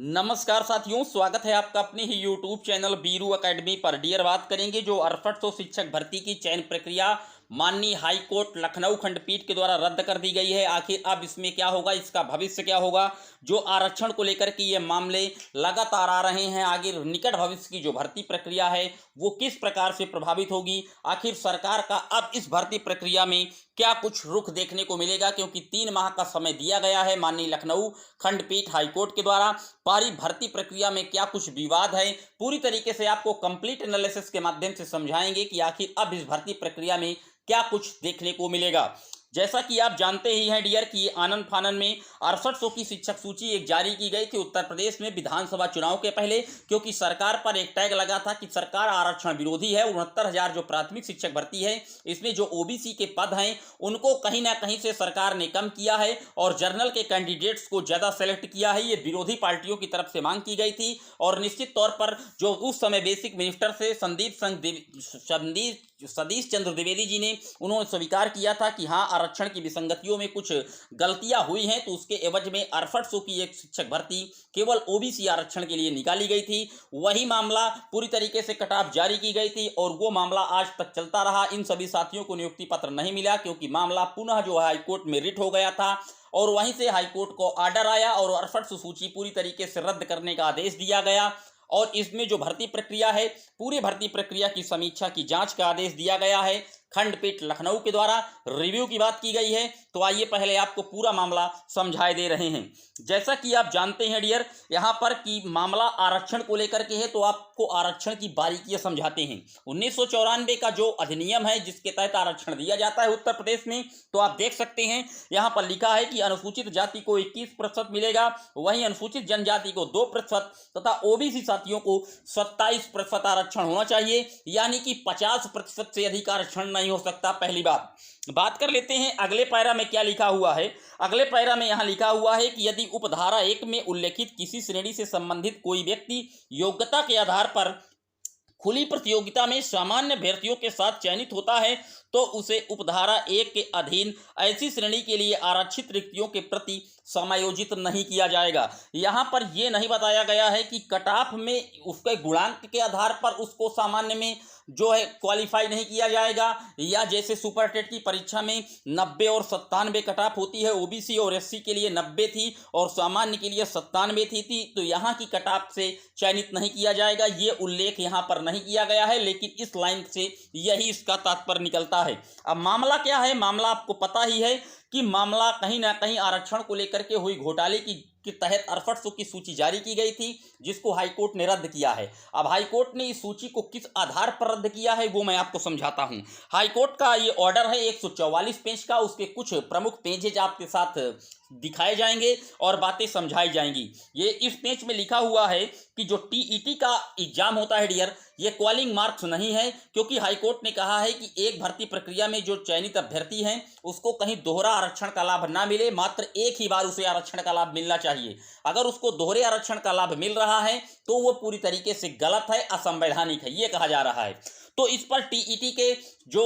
नमस्कार साथियों, स्वागत है आपका अपने ही यूट्यूब चैनल बीरू एकेडमी पर। डियर, बात करेंगे जो 6800 शिक्षक भर्ती की चयन प्रक्रिया माननीय हाई कोर्ट लखनऊ खंडपीठ के द्वारा रद्द कर दी गई है। आखिर अब इसमें क्या होगा, इसका भविष्य क्या होगा। जो आरक्षण को लेकर के ये मामले लगातार आ रहे हैं, आगे निकट भविष्य की जो भर्ती प्रक्रिया है वो किस प्रकार से प्रभावित होगी। आखिर सरकार का अब इस भर्ती प्रक्रिया में क्या कुछ रुख देखने को मिलेगा, क्योंकि 3 माह का समय दिया गया है माननीय लखनऊ खंडपीठ हाईकोर्ट के द्वारा। पारी भर्ती प्रक्रिया में क्या कुछ विवाद है, पूरी तरीके से आपको कंप्लीट एनालिसिस के माध्यम से समझाएंगे कि आखिर अब इस भर्ती प्रक्रिया में क्या कुछ देखने को मिलेगा। जैसा कि आप जानते ही हैं डियर कि आनन फानन में 6800 की शिक्षक सूची एक जारी की गई थी उत्तर प्रदेश में विधानसभा चुनाव के पहले, क्योंकि सरकार पर एक टैग लगा था कि सरकार आरक्षण विरोधी है। 69,000 जो प्राथमिक शिक्षक भर्ती है, इसमें जो ओबीसी के पद हैं उनको कहीं ना कहीं से सरकार ने कम किया है और जर्नल के कैंडिडेट्स को ज़्यादा सेलेक्ट किया है। ये विरोधी पार्टियों की तरफ से मांग की गई थी और निश्चित तौर पर जो उस समय बेसिक मिनिस्टर से सतीश चंद्र द्विवेदी जी ने उन्होंने स्वीकार किया था कि हाँ, आरक्षण की विसंगतियों में कुछ गलतियां हुई हैं, तो उसके एवज में 6800 की एक शिक्षक भर्ती केवल ओबीसी आरक्षण के लिए निकाली गई थी। वही मामला पूरी तरीके से कटाफ जारी की गई थी और वो मामला आज तक चलता रहा। इन सभी साथियों को नियुक्ति पत्र नहीं मिला, क्योंकि मामला पुनः जो हाईकोर्ट में रिट हो गया था और वहीं से हाईकोर्ट को आर्डर आया और 6800 सूची पूरी तरीके से रद्द करने का आदेश दिया गया। और इसमें जो भर्ती प्रक्रिया है, पूरी भर्ती प्रक्रिया की समीक्षा की जांच का आदेश दिया गया है खंडपीठ लखनऊ के द्वारा। रिव्यू की बात की गई है, तो आइए पहले आपको पूरा मामला समझाए दे रहे हैं। जैसा कि आप जानते हैं डियर, यहाँ पर कि मामला आरक्षण को लेकर के है, तो आपको आरक्षण की बारीकियां समझाते हैं। 1994 का जो अधिनियम है जिसके तहत आरक्षण दिया जाता है उत्तर प्रदेश में, तो आप देख सकते हैं यहाँ पर लिखा है कि अनुसूचित जाति को 21% मिलेगा, वहीं अनुसूचित जनजाति को 2% तथा ओबीसी साथियों को 27% आरक्षण होना चाहिए, यानी कि 50% से अधिक आरक्षण नहीं हो सकता। पहली बात कर लेते हैं अगले पैरा में क्या लिखा हुआ है। अगले पैरा में यहां लिखा हुआ है कि यदि उपधारा 1 में उल्लेखित किसी श्रेणी से संबंधित कोई व्यक्ति योग्यता के आधार पर खुली प्रतियोगिता में सामान्य अभ्यर्थियों के साथ चयनित होता है, तो उसे उपधारा 1 के अधीन ऐसी श्रेणी के लिए आरक्षित रिक्तियों के प्रति समायोजित नहीं किया जाएगा। यहाँ पर यह नहीं बताया गया है कि कट ऑफ में उसके गुणांक के आधार पर उसको सामान्य में जो है क्वालिफाई नहीं किया जाएगा, या जैसे सुपर टेट की परीक्षा में 90 और 97 कट ऑफ होती है, ओबीसी और एससी के लिए 90 थी और सामान्य के लिए 97 थी, तो यहाँ की कट ऑफ से चयनित नहीं किया जाएगा। ये उल्लेख यहाँ पर नहीं किया गया है, लेकिन इस लाइन से यही इसका तात्पर्य निकलता है। अब मामला क्या है, मामला आपको पता ही है कि मामला कहीं ना कहीं आरक्षण को लेकर के हुई घोटाले के तहत 6800 की सूची जारी की गई थी, जिसको हाईकोर्ट ने रद्द किया है। अब हाईकोर्ट ने इस सूची को किस आधार पर रद्द किया है वो मैं आपको समझाता हूं। हाईकोर्ट का ये ऑर्डर है 144 पेज का, उसके कुछ प्रमुख पेजेज आपके साथ दिखाए जाएंगे और बातें समझाई जाएंगी। ये इस पेज में लिखा हुआ है कि जो टीईटी का एग्जाम होता है डियर, ये क्वालिंग मार्क्स नहीं है, क्योंकि हाईकोर्ट ने कहा है कि एक भर्ती प्रक्रिया में जो चयनित अभ्यर्थी हैं उसको कहीं दोहरा आरक्षण का लाभ ना मिले, मात्र एक ही बार उसे आरक्षण का लाभ मिलना चाहिए। अगर उसको दोहरे आरक्षण का लाभ मिल रहा है तो वो पूरी तरीके से गलत है, असंवैधानिक है, ये कहा जा रहा है। तो इस पर टीईटी के जो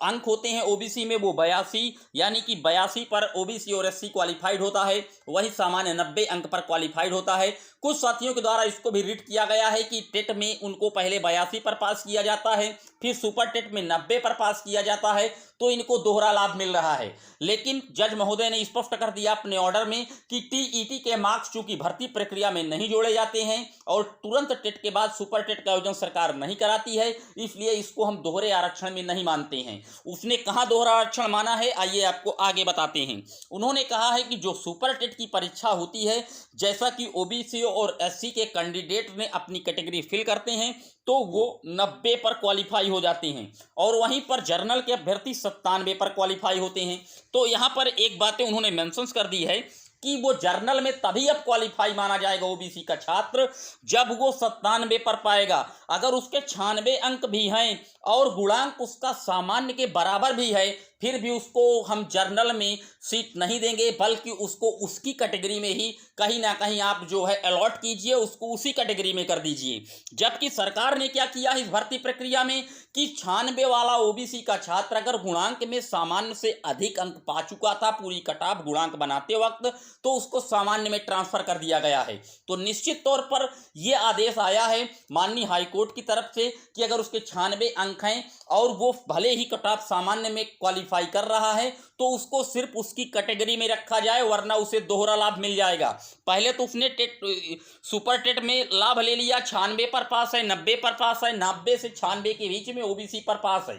अंक होते हैं ओबीसी में वो 82, यानी कि 82 पर ओबीसी और एससी क्वालिफाइड होता है, वही सामान्य 90 अंक पर क्वालिफाइड होता है। कुछ साथियों के द्वारा इसको भी रिट किया गया है कि टेट में उनको पहले 82 पर पास किया जाता है, फिर सुपर टेट में 90 पर पास किया जाता है, तो इनको दोहरा लाभ मिल रहा है। लेकिन जज महोदय ने स्पष्ट कर दिया अपने ऑर्डर में कि टीईटी के मार्क्स चूंकि भर्ती प्रक्रिया में नहीं जोड़े जाते हैं और तुरंत टेट के बाद सुपर टेट का आयोजन सरकार नहीं कराती है, इसलिए इसको हम दोहरे आरक्षण में नहीं मानते हैं। उसने कहाँ दोहरा आरक्षण माना है, आइए आपको आगे बताते हैं। उन्होंने कहा है कि जो सुपर टेट की परीक्षा होती है, जैसा कि ओबीसी और एससी के कैंडिडेट ने अपनी कैटेगरी फिल करते हैं, तो वो 90 पर क्वालिफाई हो जाते हैं और वहीं पर जर्नल के अभ्यर्थी 97 पर क्वालिफाई होते हैं। तो यहाँ पर एक बातें उन्होंने मेंशन कर दी है कि वो जर्नल में तभी अब क्वालिफाई माना जाएगा ओबीसी का छात्र जब वो 97 पर पाएगा। अगर उसके 96 अंक भी हैं और गुणांक उसका सामान्य के बराबर भी है, फिर भी उसको हम जर्नल में सीट नहीं देंगे, बल्कि उसको उसकी कैटेगरी में ही कहीं ना कहीं आप जो है अलॉट कीजिए, उसको उसी कैटेगरी में कर दीजिए। जबकि सरकार ने क्या किया है इस भर्ती प्रक्रिया में कि 96 वाला ओबीसी का छात्र अगर गुणांक में सामान्य से अधिक अंक पा चुका था पूरी कट ऑफ गुणांक बनाते वक्त, तो उसको सामान्य में ट्रांसफर कर दिया गया है। तो निश्चित तौर पर यह आदेश आया है माननीय हाईकोर्ट की तरफ से कि अगर उसके 96 अंक हैं और वो भले ही कट ऑफ सामान्य में क्वालिफाई कर रहा है तो उसको सिर्फ उसकी कैटेगरी में रखा जाए, वरना उसे दोहरा लाभ मिल जाएगा। पहले तो उसने सुपर टेट में लाभ ले लिया, 96 पर पास है, 90 पर पास है, 90 से 96 के बीच में ओबीसी पर पास है।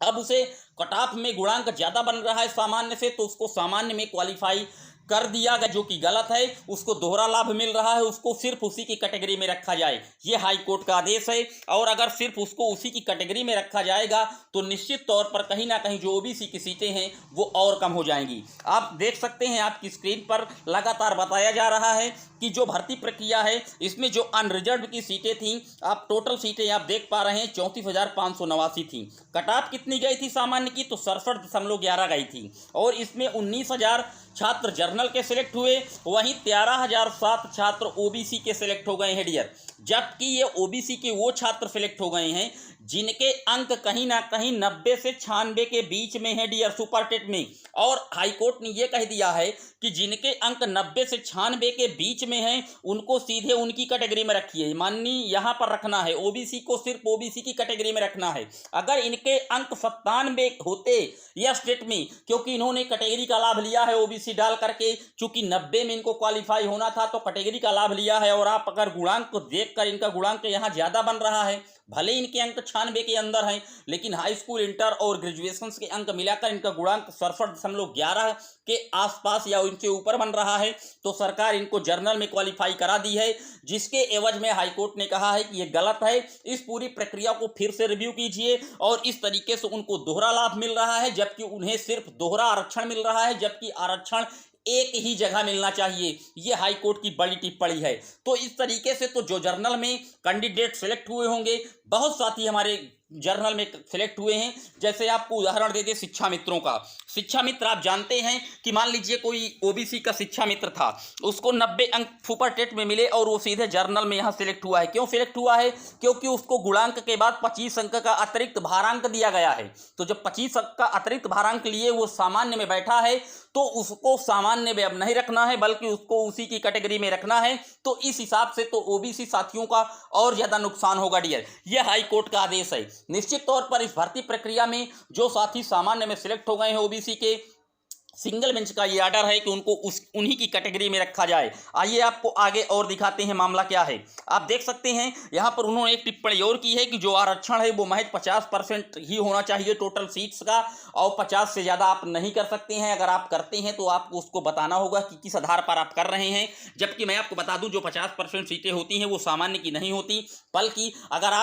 अब उसे कट ऑफ में गुणांक ज्यादा बन रहा है सामान्य से, तो उसको सामान्य में क्वालिफाई कर दिया गया, जो कि गलत है। उसको दोहरा लाभ मिल रहा है, उसको सिर्फ उसी की कैटेगरी में रखा जाए, ये हाई कोर्ट का आदेश है। और अगर सिर्फ उसको उसी की कैटेगरी में रखा जाएगा तो निश्चित तौर पर कहीं ना कहीं जो ओबीसी की सीटें हैं वो और कम हो जाएंगी। आप देख सकते हैं, आपकी स्क्रीन पर लगातार बताया जा रहा है कि जो भर्ती प्रक्रिया है इसमें जो अनरिजर्व की सीटें थी, आप टोटल सीटें आप देख पा रहे हैं 34,589 थी। कट ऑफ कितनी गई थी सामान्य की, तो 67.11 गई थी। और इसमें 19,000 छात्र जर्नल के सिलेक्ट हुए, वहीं 13,007 छात्र ओबीसी के सिलेक्ट हो गए हैं डियर। जबकि ये ओबीसी के वो छात्र सिलेक्ट हो गए हैं जिनके अंक कहीं ना कहीं 90 से 96 के बीच में है डियर सुपर टेट में। और हाईकोर्ट ने यह कह दिया है कि जिनके अंक 90 से 96 के बीच में हैं उनको सीधे उनकी कैटेगरी में रखिए। माननीय यहाँ पर रखना है, ओबीसी को सिर्फ ओबीसी की कैटेगरी में रखना है। अगर इनके अंक 97 होते या स्टेट में, क्योंकि इन्होंने कैटेगरी का लाभ लिया है ओबीसी डाल करके, चूंकि 90 में इनको क्वालिफाई होना था तो कैटेगरी का लाभ लिया है। और आप अगर गुणांक को देखकर इनका गुणांक यहाँ ज्यादा बन रहा है, भले इनके अंक 96 के अंदर हैं, लेकिन हाई स्कूल, इंटर और ग्रेजुएशन के अंक मिलाकर इनका गुणांक 67.11 के आसपास या इनसे ऊपर बन रहा है। तो सरकार इनको जर्नल में क्वालिफाई करा दी है, जिसके एवज में हाईकोर्ट ने कहा है कि यह गलत है। इस पूरी प्रक्रिया को फिर से रिव्यू कीजिए। और इस तरीके से उनको दोहरा लाभ मिल रहा है, जबकि उन्हें सिर्फ दोहरा आरक्षण मिल रहा है, जबकि आरक्षण एक ही जगह मिलना चाहिए। ये हाई कोर्ट की बड़ी टिप्पणी है। तो इस तरीके से तो जो जर्नल में कैंडिडेट सिलेक्ट हुए होंगे, बहुत साथी हमारे जर्नल में सिलेक्ट हुए हैं। जैसे आपको उदाहरण दे दे शिक्षा मित्रों का। शिक्षा मित्र आप जानते हैं कि मान लीजिए कोई ओबीसी का शिक्षा मित्र था, उसको 90 अंक सुपर टेट में मिले और वो सीधे जर्नल में यहाँ सिलेक्ट हुआ है। क्यों सिलेक्ट हुआ है? क्योंकि उसको गुणांक के बाद 25 अंक का अतिरिक्त भारांक दिया गया है। तो जब 25 अंक का अतिरिक्त भारांक लिए वो सामान्य में बैठा है, तो उसको सामान्य में अब नहीं रखना है, बल्कि उसको उसी की कैटेगरी में रखना है। तो इस हिसाब से तो ओबीसी साथियों का और ज्यादा नुकसान होगा डियर। यह हाई कोर्ट का आदेश है। निश्चित तौर पर इस भर्ती प्रक्रिया में जो साथी सामान्य में सिलेक्ट हो गए हैं ओबीसी के, सिंगल बेंच का ये आर्डर है कि उनको उन्हीं की कैटेगरी में रखा जाए। आइए आपको आगे और दिखाते हैं मामला क्या है। आप देख सकते हैं यहाँ पर उन्होंने एक टिप्पणी और की है कि जो आरक्षण है वो महज 50% ही होना चाहिए टोटल सीट्स का, और 50 से ज़्यादा आप नहीं कर सकते हैं। अगर आप करते हैं तो आपको उसको बताना होगा कि किस आधार पर आप कर रहे हैं। जबकि मैं आपको बता दूं, जो 50% सीटें होती हैं वो सामान्य की नहीं होती, बल्कि अगर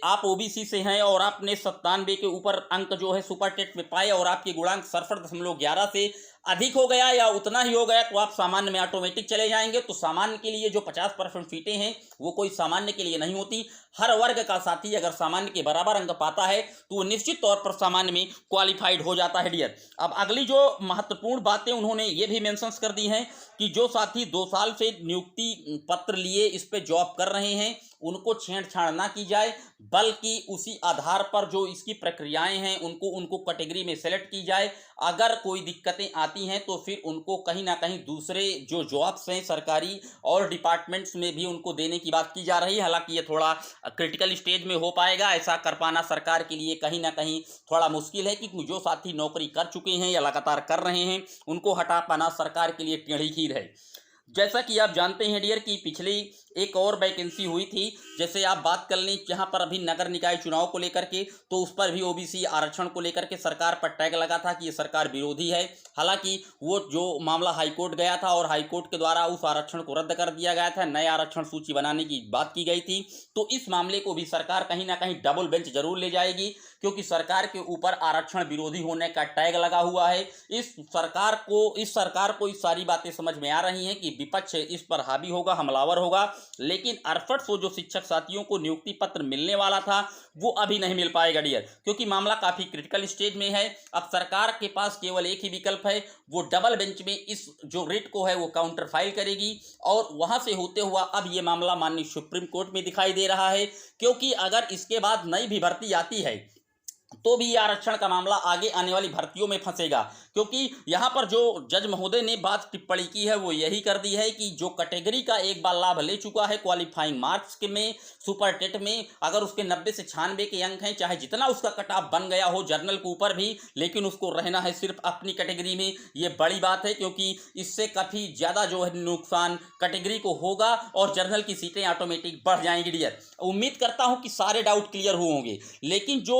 आप ओबीसी से हैं और आपने 97 के ऊपर अंक जो है सुपर टेट में पाए और आपके गुणांक 67.11 से अधिक हो गया या उतना ही हो गया, तो आप सामान्य में ऑटोमेटिक चले जाएंगे। तो सामान्य के लिए जो 50% सीटें हैं वो कोई सामान्य के लिए नहीं होती। हर वर्ग का साथी अगर सामान्य के बराबर अंक पाता है तो वो निश्चित तौर पर सामान्य में क्वालिफाइड हो जाता है डियर। अब अगली जो महत्वपूर्ण बातें उन्होंने ये भी मेंशन कर दी हैं कि जो साथी 2 साल से नियुक्ति पत्र लिए इस पे जॉब कर रहे हैं, उनको छेड़छाड़ ना की जाए, बल्कि उसी आधार पर जो इसकी प्रक्रियाएं हैं उनको कैटेगरी में सेलेक्ट की जाए। अगर कोई दिक्कतें आती हैं तो फिर उनको कहीं ना कहीं दूसरे जो जॉब्स हैं सरकारी और डिपार्टमेंट्स में भी उनको देने की बात की जा रही है। हालांकि ये थोड़ा क्रिटिकल स्टेज में हो पाएगा, ऐसा कर पाना सरकार के लिए कहीं ना कहीं थोड़ा मुश्किल है, क्योंकि जो साथी नौकरी कर चुके हैं या लगातार कर रहे हैं उनको हटा पाना सरकार के लिए टेढ़ी खीर है। जैसा कि आप जानते हैं डियर कि पिछली एक और वैकेंसी हुई थी, जैसे आप बात कर लें यहाँ पर अभी नगर निकाय चुनाव को लेकर के, तो उस पर भी ओबीसी आरक्षण को लेकर के सरकार पर टैग लगा था कि ये सरकार विरोधी है। हालांकि वो जो मामला हाईकोर्ट गया था और हाईकोर्ट के द्वारा उस आरक्षण को रद्द कर दिया गया था, नए आरक्षण सूची बनाने की बात की गई थी। तो इस मामले को भी सरकार कहीं ना कहीं डबल बेंच जरूर ले जाएगी, क्योंकि सरकार के ऊपर आरक्षण विरोधी होने का टैग लगा हुआ है। इस सरकार को इस सारी बातें समझ में आ रही हैं कि विपक्ष इस पर हावी होगा, हमलावर होगा, लेकिन 6800 जो शिक्षक साथियों को नियुक्ति पत्र मिलने वाला था वो अभी नहीं मिल पाएगा डियर, क्योंकि मामला काफ़ी क्रिटिकल स्टेज में है। अब सरकार के पास केवल एक ही विकल्प है, वो डबल बेंच में इस जो रिट को है वो काउंटर फाइल करेगी और वहां से होते हुआ अब ये मामला माननीय सुप्रीम कोर्ट में दिखाई दे रहा है, क्योंकि अगर इसके बाद नई भी भर्ती आती है तो भी ये आरक्षण का मामला आगे आने वाली भर्तियों में फंसेगा। क्योंकि यहाँ पर जो जज महोदय ने बात टिप्पणी की है वो यही कर दी है कि जो कैटेगरी का एक बार लाभ ले चुका है क्वालिफाइंग मार्क्स के में सुपर टेट में, अगर उसके 90 से 96 के अंक हैं, चाहे जितना उसका कट ऑफ बन गया हो जर्नल के ऊपर भी, लेकिन उसको रहना है सिर्फ अपनी कैटेगरी में। ये बड़ी बात है, क्योंकि इससे काफ़ी ज़्यादा जो है नुकसान कैटेगरी को होगा और जर्नल की सीटें ऑटोमेटिक बढ़ जाएंगी डियर। उम्मीद करता हूँ कि सारे डाउट क्लियर होंगे। लेकिन जो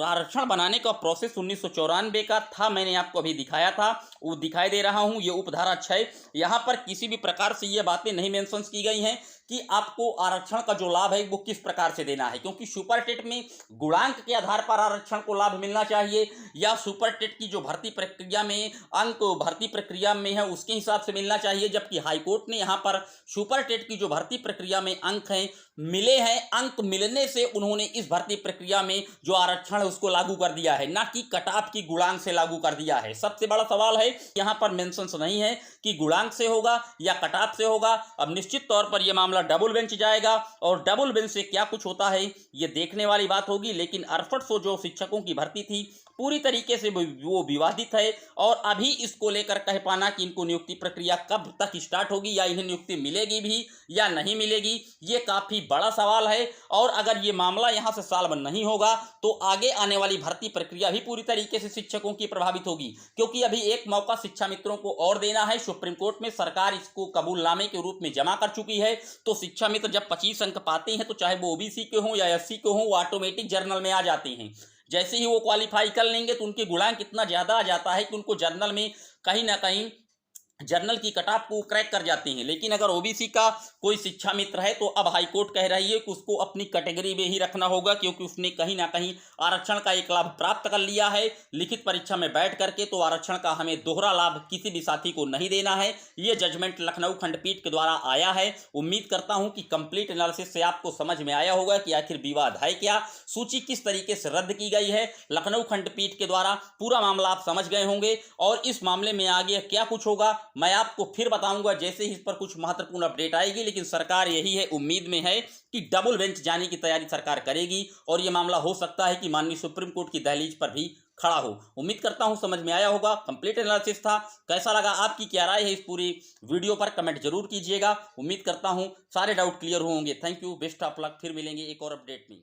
आरक्षण बनाने का प्रोसेस 1994 का था, मैंने आपको अभी दिखाया था, वो दिखाई दे रहा हूं। ये उपधारा 6, यहाँ पर किसी भी प्रकार से ये बातें नहीं मेंशन की गई हैं कि आपको आरक्षण का जो लाभ है वो किस प्रकार से देना है, क्योंकि सुपर टेट में गुणांक के आधार पर आरक्षण को लाभ मिलना चाहिए या सुपर टेट की जो भर्ती प्रक्रिया में अंक भर्ती प्रक्रिया में है उसके हिसाब से मिलना चाहिए। जबकि हाईकोर्ट ने यहाँ पर सुपर टेट की जो भर्ती प्रक्रिया में अंक हैं मिले हैं, अंक मिलने से उन्होंने इस भर्ती प्रक्रिया में जो आरक्षण है उसको लागू कर दिया है, ना कि कटऑफ की गुणांक से लागू कर दिया है। सबसे बड़ा सवाल है यहाँ पर मेंशन नहीं है कि गुणांक से होगा या कटऑफ से होगा। अब निश्चित तौर पर यह मामला डबल बेंच जाएगा और डबल बेंच से क्या कुछ होता है ये देखने वाली बात होगी। लेकिन 6800 जो शिक्षकों की भर्ती थी पूरी तरीके से वो विवादित है और अभी इसको लेकर कह पाना कि इनको नियुक्ति प्रक्रिया कब तक स्टार्ट होगी या इन्हें नियुक्ति मिलेगी भी या नहीं मिलेगी, ये काफ़ी बड़ा सवाल है। और अगर ये मामला यहाँ से सॉल्व नहीं होगा तो आगे आने वाली भर्ती प्रक्रिया भी पूरी तरीके से शिक्षकों की प्रभावित होगी, क्योंकि अभी एक मौका शिक्षा मित्रों को और देना है। सुप्रीम कोर्ट में सरकार इसको कबूलनामे के रूप में जमा कर चुकी है, तो शिक्षा मित्र जब 25 अंक पाते हैं तो चाहे वो ओबीसी के हों या एससी के हों, वो ऑटोमेटिक जर्नल में आ जाते हैं। जैसे ही वो क्वालिफाई कर लेंगे तो उनके गुणांक इतना ज़्यादा आ जाता है कि उनको जर्नल में कहीं ना कहीं जर्नल की कटऑफ को क्रैक कर जाते हैं। लेकिन अगर ओबीसी का कोई शिक्षा मित्र है तो अब हाईकोर्ट कह रही है कि उसको अपनी कैटेगरी में ही रखना होगा, क्योंकि उसने कहीं ना कहीं आरक्षण का एक लाभ प्राप्त कर लिया है लिखित परीक्षा में बैठ करके, तो आरक्षण का हमें दोहरा लाभ किसी भी साथी को नहीं देना है। ये जजमेंट लखनऊ खंडपीठ के द्वारा आया है। उम्मीद करता हूँ कि कंप्लीट एनालिसिस से आपको समझ में आया होगा कि आखिर विवाद है क्या, सूची किस तरीके से रद्द की गई है लखनऊ खंडपीठ के द्वारा, पूरा मामला आप समझ गए होंगे। और इस मामले में आगे क्या कुछ होगा मैं आपको फिर बताऊंगा जैसे ही इस पर कुछ महत्वपूर्ण अपडेट आएगी। लेकिन सरकार यही है, उम्मीद में है कि डबल बेंच जाने की तैयारी सरकार करेगी और यह मामला हो सकता है कि माननीय सुप्रीम कोर्ट की दहलीज पर भी खड़ा हो। उम्मीद करता हूं समझ में आया होगा। कंप्लीट एनालिसिस था। कैसा लगा, आपकी क्या राय है इस पूरी वीडियो पर कमेंट जरूर कीजिएगा। उम्मीद करता हूं सारे डाउट क्लियर होंगे। Thank you, best of luck. फिर मिलेंगे एक और अपडेट में।